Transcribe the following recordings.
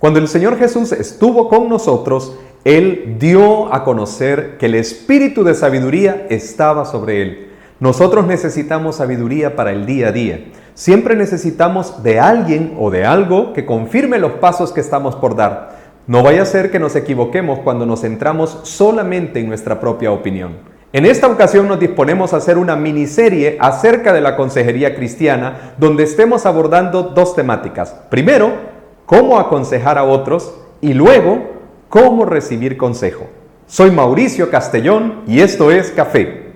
Cuando el Señor Jesús estuvo con nosotros, Él dio a conocer que el espíritu de sabiduría estaba sobre Él. Nosotros necesitamos sabiduría para el día a día. Siempre necesitamos de alguien o de algo que confirme los pasos que estamos por dar. No vaya a ser que nos equivoquemos cuando nos centramos solamente en nuestra propia opinión. En esta ocasión nos disponemos a hacer una miniserie acerca de la consejería cristiana, donde estemos abordando dos temáticas. Primero, cómo aconsejar a otros y luego, cómo recibir consejo. Soy Mauricio Castellón y esto es Café.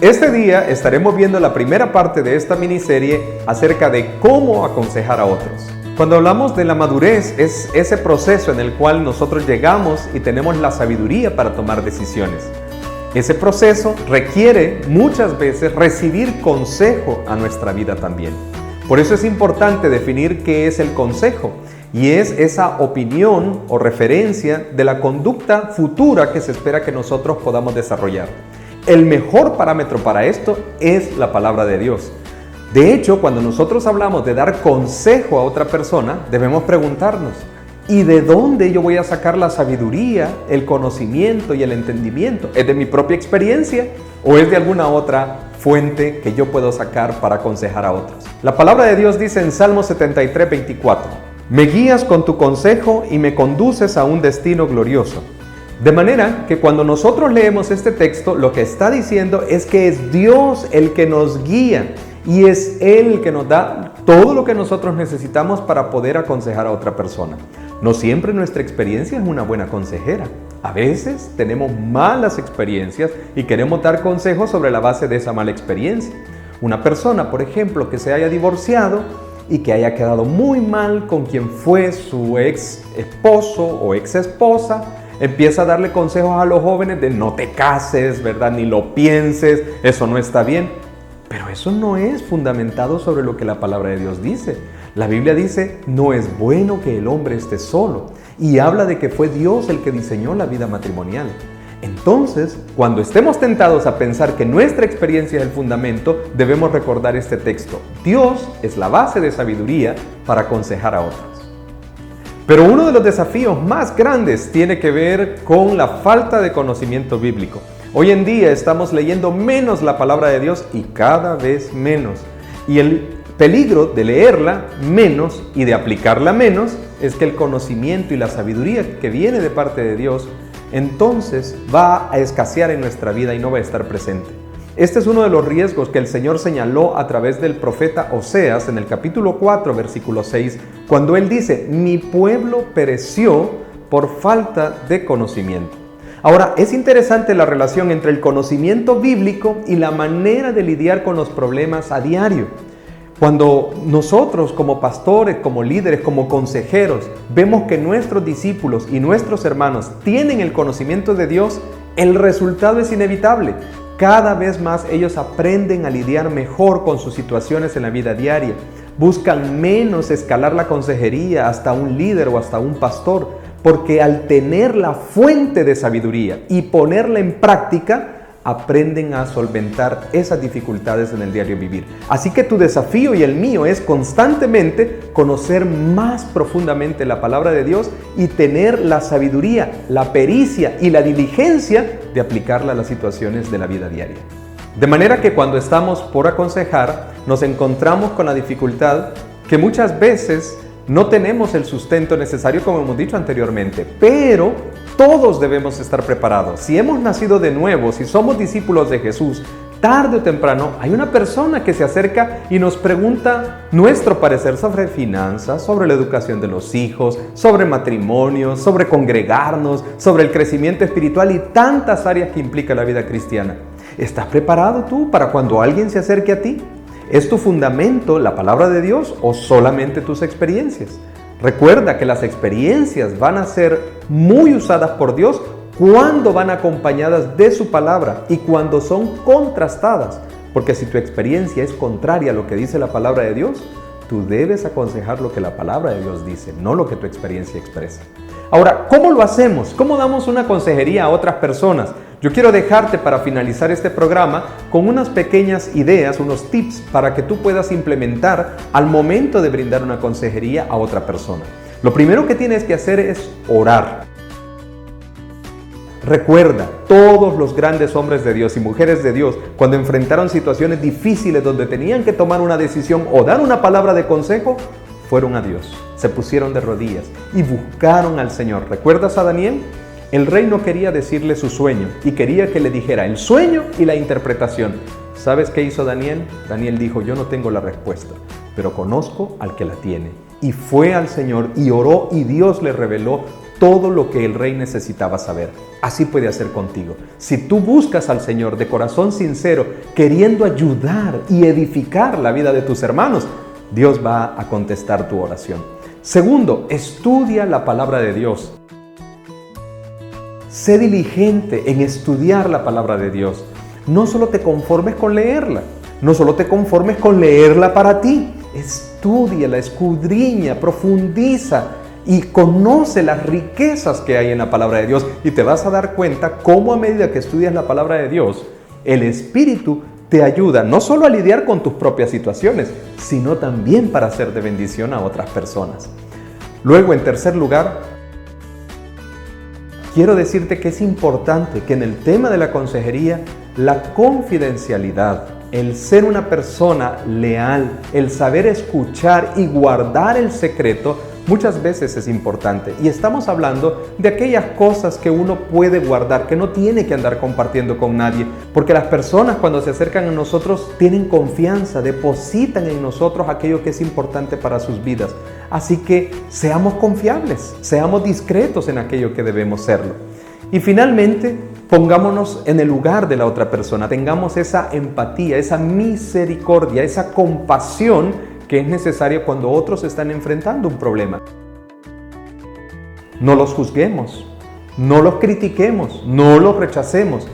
Este día estaremos viendo la primera parte de esta miniserie acerca de cómo aconsejar a otros. Cuando hablamos de la madurez, es ese proceso en el cual nosotros llegamos y tenemos la sabiduría para tomar decisiones. Ese proceso requiere muchas veces recibir consejo a nuestra vida también. Por eso es importante definir qué es el consejo, y es esa opinión o referencia de la conducta futura que se espera que nosotros podamos desarrollar. El mejor parámetro para esto es la palabra de Dios. De hecho, cuando nosotros hablamos de dar consejo a otra persona, debemos preguntarnos, ¿y de dónde yo voy a sacar la sabiduría, el conocimiento y el entendimiento? ¿Es de mi propia experiencia o es de alguna otra fuente que yo puedo sacar para aconsejar a otros? La palabra de Dios dice en Salmo 73, 24, «Me guías con tu consejo y me conduces a un destino glorioso». De manera que cuando nosotros leemos este texto, lo que está diciendo es que es Dios el que nos guía y es Él el que nos da todo lo que nosotros necesitamos para poder aconsejar a otra persona. No siempre nuestra experiencia es una buena consejera. A veces tenemos malas experiencias y queremos dar consejos sobre la base de esa mala experiencia. Una persona, por ejemplo, que se haya divorciado y que haya quedado muy mal con quien fue su ex esposo o ex esposa, empieza a darle consejos a los jóvenes de no te cases, ¿verdad? Ni lo pienses, eso no está bien. Pero eso no es fundamentado sobre lo que la palabra de Dios dice. La Biblia dice, no es bueno que el hombre esté solo. Y habla de que fue Dios el que diseñó la vida matrimonial. Entonces, cuando estemos tentados a pensar que nuestra experiencia es el fundamento, debemos recordar este texto. Dios es la base de sabiduría para aconsejar a otros. Pero uno de los desafíos más grandes tiene que ver con la falta de conocimiento bíblico. Hoy en día estamos leyendo menos la palabra de Dios y cada vez menos. Y el peligro de leerla menos y de aplicarla menos es que el conocimiento y la sabiduría que viene de parte de Dios entonces va a escasear en nuestra vida y no va a estar presente. Este es uno de los riesgos que el Señor señaló a través del profeta Oseas en el capítulo 4, versículo 6, cuando él dice, mi pueblo pereció por falta de conocimiento. Ahora, es interesante la relación entre el conocimiento bíblico y la manera de lidiar con los problemas a diario. Cuando nosotros como pastores, como líderes, como consejeros, vemos que nuestros discípulos y nuestros hermanos tienen el conocimiento de Dios, el resultado es inevitable. Cada vez más ellos aprenden a lidiar mejor con sus situaciones en la vida diaria. Buscan menos escalar la consejería hasta un líder o hasta un pastor, porque al tener la fuente de sabiduría y ponerla en práctica, aprenden a solventar esas dificultades en el diario vivir. Así que tu desafío y el mío es constantemente conocer más profundamente la palabra de Dios y tener la sabiduría, la pericia y la diligencia de aplicarla a las situaciones de la vida diaria. De manera que cuando estamos por aconsejar, nos encontramos con la dificultad que muchas veces no tenemos el sustento necesario, como hemos dicho anteriormente, pero todos debemos estar preparados. Si hemos nacido de nuevo, si somos discípulos de Jesús, tarde o temprano hay una persona que se acerca y nos pregunta nuestro parecer sobre finanzas, sobre la educación de los hijos, sobre matrimonio, sobre congregarnos, sobre el crecimiento espiritual y tantas áreas que implica la vida cristiana. ¿Estás preparado tú para cuando alguien se acerque a ti? ¿Es tu fundamento la palabra de Dios o solamente tus experiencias? Recuerda que las experiencias van a ser muy usadas por Dios cuando van acompañadas de su palabra y cuando son contrastadas. Porque si tu experiencia es contraria a lo que dice la palabra de Dios, Tú debes aconsejar lo que la palabra de Dios dice, no lo que tu experiencia expresa. Ahora, ¿cómo lo hacemos? ¿Cómo damos una consejería a otras personas? Yo quiero dejarte para finalizar este programa con unas pequeñas ideas, unos tips para que tú puedas implementar al momento de brindar una consejería a otra persona. Lo primero que tienes que hacer es orar. Recuerda, todos los grandes hombres de Dios y mujeres de Dios, cuando enfrentaron situaciones difíciles donde tenían que tomar una decisión o dar una palabra de consejo, fueron a Dios, se pusieron de rodillas y buscaron al Señor. ¿Recuerdas a Daniel? El rey no quería decirle su sueño y quería que le dijera el sueño y la interpretación. ¿Sabes qué hizo Daniel? Daniel dijo, yo no tengo la respuesta, pero conozco al que la tiene. Y fue al Señor y oró y Dios le reveló todo lo que el rey necesitaba saber. Así puede hacer contigo. Si tú buscas al Señor de corazón sincero, queriendo ayudar y edificar la vida de tus hermanos, Dios va a contestar tu oración. Segundo, estudia la palabra de Dios. Sé diligente en estudiar la palabra de Dios. No solo te conformes con leerla, no solo te conformes con leerla para ti. Estúdiala, escudriña, profundiza y conoce las riquezas que hay en la palabra de Dios. Y te vas a dar cuenta cómo a medida que estudias la palabra de Dios, el Espíritu te ayuda no solo a lidiar con tus propias situaciones, sino también para ser de bendición a otras personas. Luego, en tercer lugar, quiero decirte que es importante que en el tema de la consejería, la confidencialidad, el ser una persona leal, el saber escuchar y guardar el secreto, muchas veces es importante. Y estamos hablando de aquellas cosas que uno puede guardar, que no tiene que andar compartiendo con nadie, porque las personas cuando se acercan a nosotros tienen confianza, depositan en nosotros aquello que es importante para sus vidas. Así que seamos confiables, seamos discretos en aquello que debemos serlo. Y finalmente, pongámonos en el lugar de la otra persona, tengamos esa empatía, esa misericordia, esa compasión que es necesaria cuando otros están enfrentando un problema. No los juzguemos, no los critiquemos, no los rechacemos.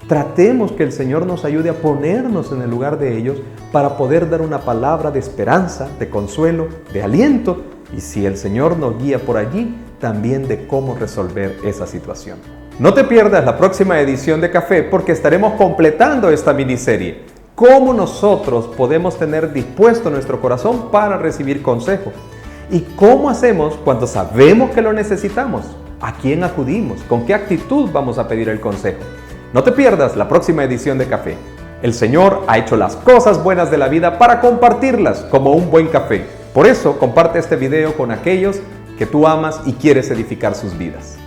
Tratemos que el Señor nos ayude a ponernos en el lugar de ellos para poder dar una palabra de esperanza, de consuelo, de aliento y si el Señor nos guía por allí, también de cómo resolver esa situación. No te pierdas la próxima edición de Café porque estaremos completando esta miniserie. ¿Cómo nosotros podemos tener dispuesto nuestro corazón para recibir consejo? ¿Y cómo hacemos cuando sabemos que lo necesitamos? ¿A quién acudimos? ¿Con qué actitud vamos a pedir el consejo? No te pierdas la próxima edición de Café. El Señor ha hecho las cosas buenas de la vida para compartirlas como un buen café. Por eso, comparte este video con aquellos que tú amas y quieres edificar sus vidas.